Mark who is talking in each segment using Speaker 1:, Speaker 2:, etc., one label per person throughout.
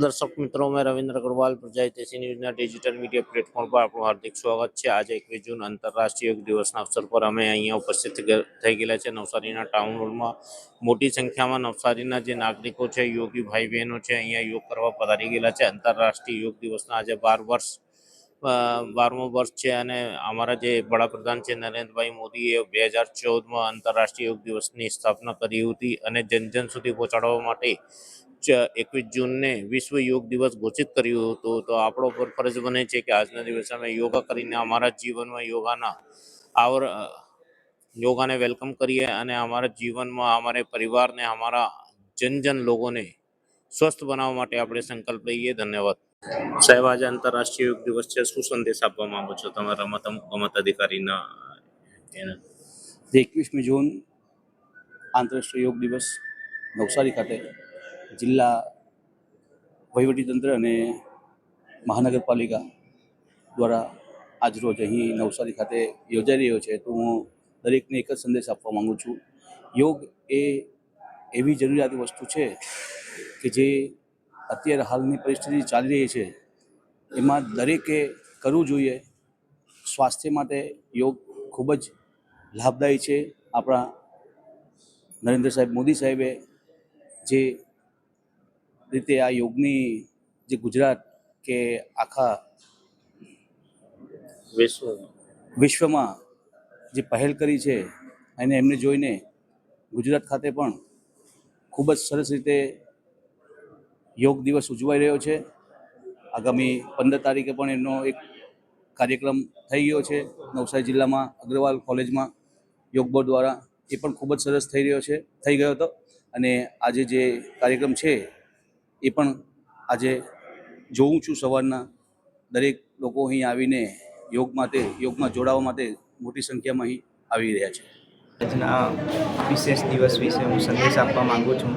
Speaker 1: दर्शक मित्रों में रविंद्र अग्रवाल प्रजाहित न्यूज़ना डिजिटल मीडिया प्लेटफॉर्म पर आपનું હાર્દિક સ્વાગત છે। આજે 21 જૂન આંતરરાષ્ટ્રીય યોગ દિવસના અવસર પર અમે અહીંયા ઉપસ્થિત થઈ ગયેલા છે નવસારીના ટાઉન હોલમાં। મોટી સંખ્યામાં નવસારીના જે નાગરિકો છે, યોગી ભાઈ બહેનો છે, અહીંયા યોગ કરવા પધારી ગયેલા છે। આંતરરાષ્ટ્રીય યોગ દિવસના આજે 12મો વર્ષ છે અને અમારા જે વડાપ્રધાન છે નરેન્દ્રભાઈ મોદીએ 2014માં આંતરરાષ્ટ્રીય યોગ દિવસની સ્થાપના કરી હતી અને જન સુધી પહોંચાડવા માટે 21 જૂનને વિશ્વ યોગ દિવસ ઘોષિત કર્યું હતું। તો આપણો પર ફરજ બને છે કે આજના દિવસે અમે યોગા કરીને અમારા જીવનમાં યોગાને વેલકમ કરીએ અને અમારા જીવનમાં અમારે પરિવારને, અમારા જન લોકોને સ્વસ્થ બનાવવા માટે આપણે સંકલ્પ લઈએ। ધન્યવાદ સાહેબ। આજે આંતરરાષ્ટ્રીય યોગ દિવસ છે, શું સંદેશ આપવા માંગો છો તમારા રમત અધિકારીના?
Speaker 2: 21મી જૂન આંતરરાષ્ટ્રીય યોગ દિવસ નવસારી ખાતે જિલ્લા વહીવટીતંત્ર અને મહાનગરપાલિકા દ્વારા આજરોજ અહીં નવસારી ખાતે યોજાઈ રહ્યો છે। તો હું દરેકને એક જ સંદેશ આપવા માગું છું, યોગ એ એવી જરૂરિયાતી વસ્તુ છે કે જે અત્યારે હાલની પરિસ્થિતિ ચાલી રહી છે એમાં દરેકે કરવું જોઈએ। સ્વાસ્થ્ય માટે યોગ ખૂબ જ લાભદાયી છે। આપણા નરેન્દ્ર સાહેબ મોદી સાહેબે જે રીતે આ યોગની જે ગુજરાત કે આખા વિશ્વમાં જે પહેલ કરી છે અને એમને જોઈને ગુજરાત ખાતે પણ ખૂબ જ સરસ રીતે યોગ દિવસ ઉજવાઈ રહ્યો છે। આગામી 15 તારીખે પણ એમનો એક કાર્યક્રમ થઈ ગયો છે નવસારી જિલ્લામાં અગ્રવાલ કોલેજમાં યોગ બોર્ડ દ્વારા। એ પણ ખૂબ જ સરસ થઈ ગયો હતો અને આજે જે કાર્યક્રમ છે એ પણ આજે જોઉં છું। સવારના દરેક લોકો અહીં આવીને યોગમાં જોડાવા માટે મોટી સંખ્યામાં અહીં આવી રહ્યા છે।
Speaker 3: આજના વિશેષ દિવસ વિશે હું સંદેશ આપવા માગું છું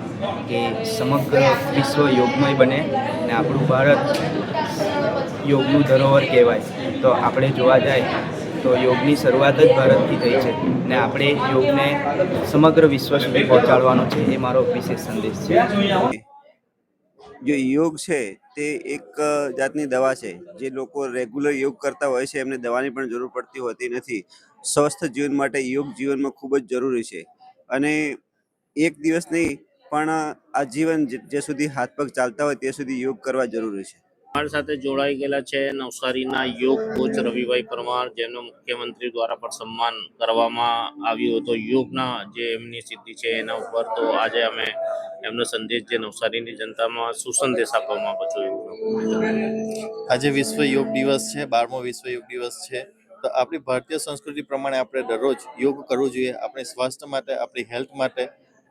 Speaker 3: કે સમગ્ર વિશ્વ યોગમય બને અને આપણું ભારત યોગનું ધરોહર કહેવાય। તો આપણે જોવા જાય તો યોગની શરૂઆત જ ભારતથી થઈ છે ને આપણે યોગને સમગ્ર વિશ્વ સુધી પહોંચાડવાનો છે, એ મારો વિશેષ સંદેશ છે।
Speaker 4: जो योग है તે એક જાતની દવા છે। જે લોકો રેગ્યુલર યોગ કરતા હોય છે એમને દવાની પણ જરૂર પડતી હોતી નથી। સ્વસ્થ જીવન માટે યોગ જીવનમાં ખૂબ જ જરૂરી છે અને એક દિવસ નહીં પણ આજીવન જ્યાં સુધી હાથ પગ ચાલતા હોય ત્યાં સુધી યોગ કરવા જરૂરી છે।
Speaker 1: અમારી સાથે જોડાઈ ગયેલા છે નવસારીના યોગ કોચ રવિભાઈ પરમાર, જેમનું મુખ્યમંત્રી દ્વારા પણ સન્માન કરવામાં આવ્યું હતું યોગના જે એમની સિદ્ધિ છે એના ઉપર। તો આજે અમે એમનો સંદેશ જે નવસારીની જનતામાં શું સંદેશ આપવા માંગો છો?
Speaker 5: આજે વિશ્વ યોગ દિવસ છે, 12મો વિશ્વ યોગ દિવસ છે। તો આપણી ભારતીય સંસ્કૃતિ પ્રમાણે આપણે દરરોજ યોગ કરવું જોઈએ, આપણી સ્વાસ્થ્ય માટે, આપણી હેલ્થ માટે।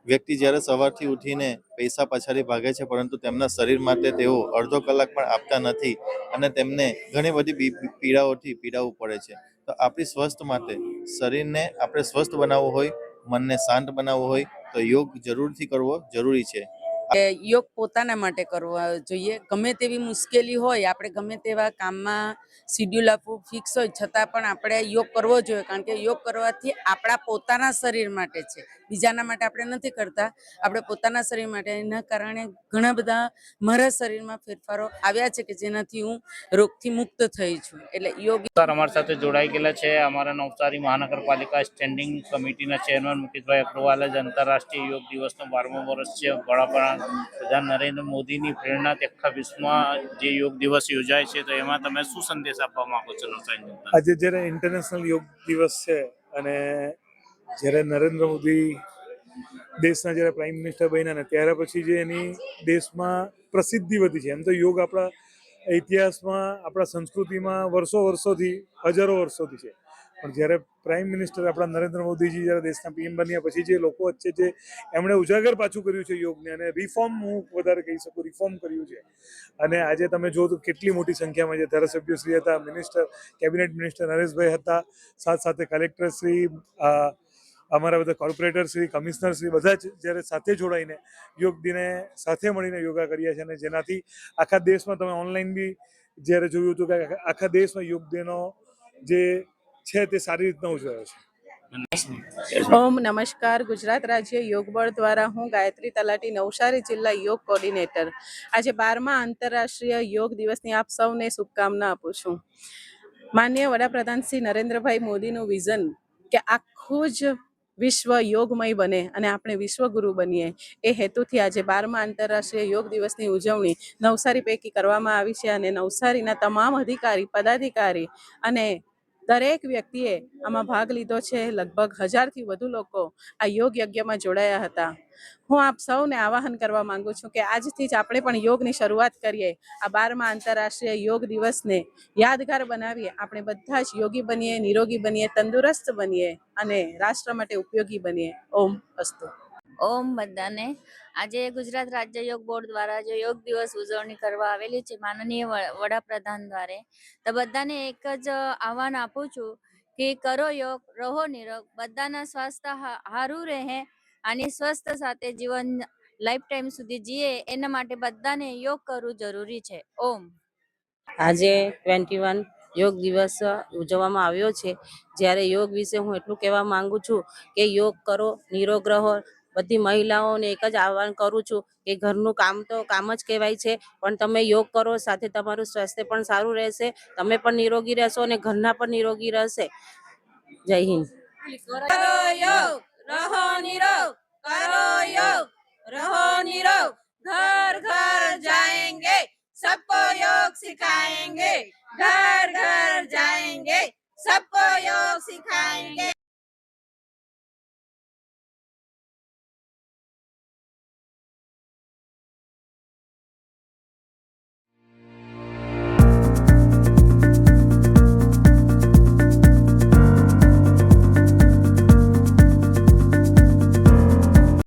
Speaker 5: વ્યક્તિ જ્યારે સવારથી ઉઠીને પૈસા પાછળ ભાગે છે પરંતુ તેમના શરીર માટે તેઓ અડધો કલાક પણ આપતા નથી અને તેમને ઘણી બધી પીડાઓથી પીડાવું પડે છે। તો આપણી સ્વસ્થ માટે શરીરને આપણે સ્વસ્થ બનાવવું હોય, મનને શાંત બનાવવું હોય તો યોગ જરૂરથી કરવો જરૂરી છે।
Speaker 6: યોગ પોતાના માટે કરવો જોઈએ। ગમે તેવી મુશ્કેલી હોય, આપણે ગમે તેવા કામમાં શિડ્યુલ આપણું ફિક્સ હોય છતાં પણ આપણે યોગ કરવો જોઈએ, કારણ કે યોગ કરવાથી આપણા પોતાના શરીર માટે છે, બીજાના માટે આપણે નથી કરતા, આપણે પોતાના શરીર માટે। એના કારણે ઘણા બધા મારા શરીરમાં ફેરફારો આવ્યા છે કે જેનાથી હું રોગથી મુક્ત થઈ છું। એટલે યોગ
Speaker 1: અમારી સાથે જોડાઈ ગયેલા છે અમારા નવસારી મહાનગરપાલિકા સ્ટેન્ડિંગ કમિટીના ચેરમેન મુકેશભાઈ અગ્રવાલ। જ આંતરરાષ્ટ્રીય યોગ દિવસનો 12મો વર્ષ છે। વડાપ્રધાન નરેન્દ્ર મોદીની પ્રેરણાથી આખા વિશ્વમાં જે યોગ દિવસ યોજાય છે, તો એમાં તમે શું સંદેશ આપવા માંગો છો નવસારી?
Speaker 7: આજે જ્યારે ઇન્ટરનેશનલ યોગ દિવસ છે અને જ્યારે નરેન્દ્ર મોદી દેશના જ્યારે પ્રાઇમ મિનિસ્ટર બન્યા ને ત્યાર પછી જે એની દેશમાં પ્રસિદ્ધિ વધી છે। એમ તો યોગ આપણા ઇતિહાસમાં, આપણા સંસ્કૃતિમાં વર્ષોથી, હજારો વર્ષોથી છે, પણ જ્યારે પ્રાઇમ મિનિસ્ટર આપણા નરેન્દ્ર મોદીજી જ્યારે દેશના પીએમ બન્યા પછી જે લોકો વચ્ચે જે એમણે ઉજાગર પાછું કર્યું છે યોગને, અને રિફોર્મ, હું વધારે કહી શકું, રિફોર્મ કર્યું છે। અને આજે તમે જો તો કેટલી મોટી સંખ્યામાં જે ધારાસભ્યશ્રી હતા, મિનિસ્ટર, કેબિનેટ મિનિસ્ટર નરેશભાઈ હતા, સાથે કલેક્ટરશ્રી, અમારા બધા કોર્પોરેટરશ્રી, કમિશનરશ્રી, બધા જ જ્યારે સાથે જોડાઈને યોગ દિને સાથે મળીને યોગા કર્યા છે અને જેનાથી આખા દેશમાં, તમે ઓનલાઈન બી જ્યારે જોયું હતું કે આખા દેશમાં યોગ દિનો જે છે તે સારી રીતના ઉજવાયો છે।
Speaker 8: ઓમ નમસ્કાર. ગુજરાત રાજ્ય યોગ બોર્ડ દ્વારા હું ગાયત્રી તલાટી નવસારી જિલ્લા યોગ કોર્ડિનેટર. આજે 12મા આંતરરાષ્ટ્રીય યોગ દિવસની આપ સૌને શુભકામના આપું છું. માનનીય વડાપ્રધાન શ્રી નરેન્દ્રભાઈ મોદીનું વિઝન કે આખું જ વિશ્વ યોગમય બને અને આપણે વિશ્વગુરુ બનીએ, એ હેતુથી આજે 12મા આંતરરાષ્ટ્રીય યોગ દિવસની ઉજવણી નવસારી પૈકી કરવામાં આવી છે અને નવસારીના તમામ અધિકારી, પદાધિકારી અને દરેક વ્યક્તિએ આમાં ભાગ લીધો છે. લગભગ 1000થી વધુ લોકો આ યોગ યજ્ઞમાં જોડાયા હતા. હું આપ સૌને આવાહન કરવા માંગુ છું કે આજથી જ આપણે પણ યોગની શરૂઆત કરીએ. આ 12મા આંતરરાષ્ટ્રીય યોગ દિવસને યાદગાર બનાવીએ. આપણે બધા જ યોગી બનીએ, નિરોગી બનીએ, તંદુરસ્ત બનીએ અને રાષ્ટ્ર માટે ઉપયોગી બનીએ. ઓમ અસ્તુ.
Speaker 9: ઓમ બધાને. આજે ગુજરાત રાજ્ય યોગ બોર્ડ દ્વારા જો યોગ દિવસ ઉજવણી કરવા આવેલી છે માનનીય વડાપ્રધાન દ્વારા, તો બધાને એક જ આહ્વાન આપું છું કે કરો યોગ, રહો નિરોગ, બધાના સ્વાસ્થ્ય સારું રહે અને સ્વસ્થ સાથે જીવન લાઈફ ટાઈમ સુધી જીએ એના માટે બધાને યોગ કરવું જરૂરી છે. ઓમ.
Speaker 10: આજે 21 યોગ દિવસ ઉજવવામાં આવ્યો છે. જ્યારે યોગ વિશે હું એટલું કહેવા માંગુ છું કે યોગ કરો, નિરોગ રહો. બધી મહિલાઓને એક જ આહ્વાન કરું છું કે ઘરનું કામ તો કામ જ કહેવાય છે, પણ તમે યોગ કરો, સાથે તમારું સ્વાસ્થ્ય પણ સારું રહેશે, તમે પણ નિરોગી રહેશો અને ઘરના પણ નિરોગી રહેશે. જય હિન્દ.
Speaker 6: કરો યોગ, રહો નિરોગ, કરો યોગ, રહો નિરોગ, घर घर जाएंगे, सबको योग सिखाएंगे, घर घर जाएंगे, सबको योग सिखाएंगे.